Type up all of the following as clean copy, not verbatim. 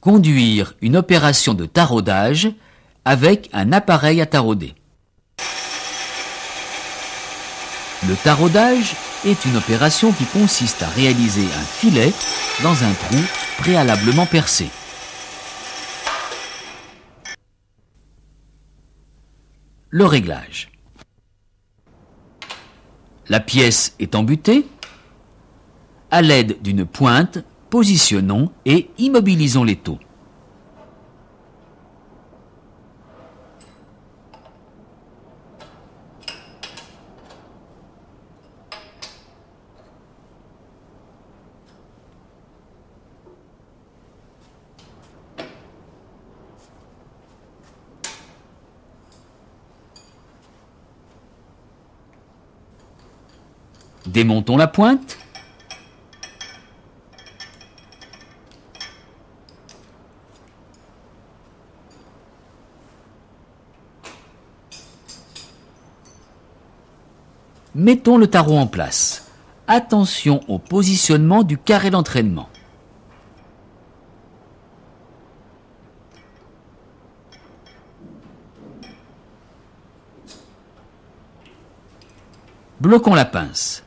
Conduire une opération de taraudage avec un appareil à tarauder. Le taraudage est une opération qui consiste à réaliser un filet dans un trou préalablement percé. Le réglage. La pièce est embutée. À l'aide d'une pointe, positionnons et immobilisons l'étau. Démontons la pointe. Mettons le tarot en place. Attention au positionnement du carré d'entraînement. Bloquons la pince.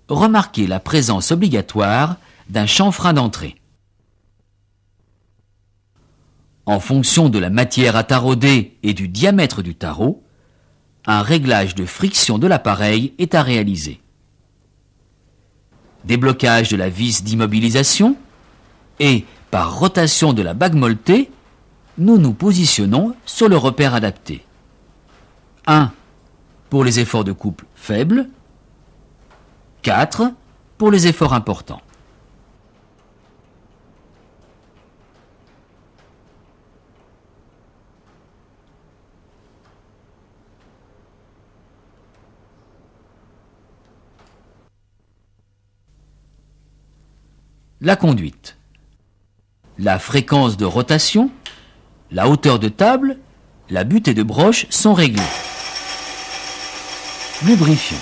Remarquez la présence obligatoire d'un chanfrein d'entrée. En fonction de la matière à tarauder et du diamètre du tarot, un réglage de friction de l'appareil est à réaliser. Déblocage de la vis d'immobilisation et, par rotation de la bague molletée, nous nous positionnons sur le repère adapté. 1 pour les efforts de couple faibles, 4 pour les efforts importants. La conduite. La fréquence de rotation, la hauteur de table, la butée de broche sont réglées. Lubrifions.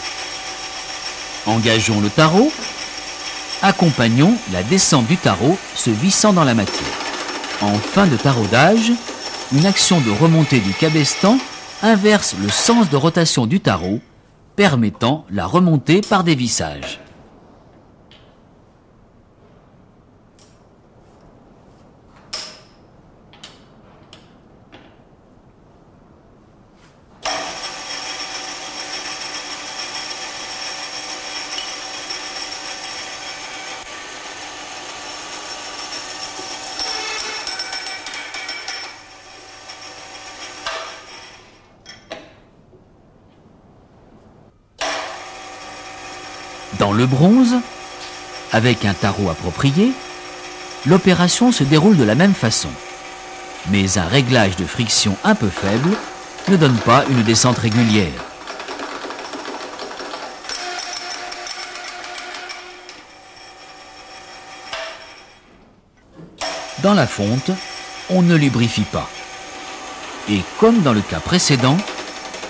Engageons le tarot. Accompagnons la descente du tarot se vissant dans la matière. En fin de taraudage, une action de remontée du cabestan inverse le sens de rotation du tarot, permettant la remontée par dévissage. Dans le bronze, avec un tarot approprié, l'opération se déroule de la même façon. Mais un réglage de friction un peu faible ne donne pas une descente régulière. Dans la fonte, on ne lubrifie pas. Et comme dans le cas précédent,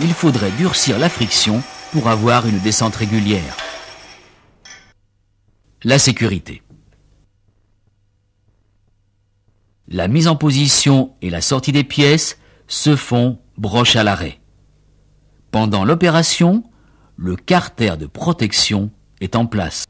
il faudrait durcir la friction pour avoir une descente régulière. La sécurité. La mise en position et la sortie des pièces se font broche à l'arrêt. Pendant l'opération, le carter de protection est en place.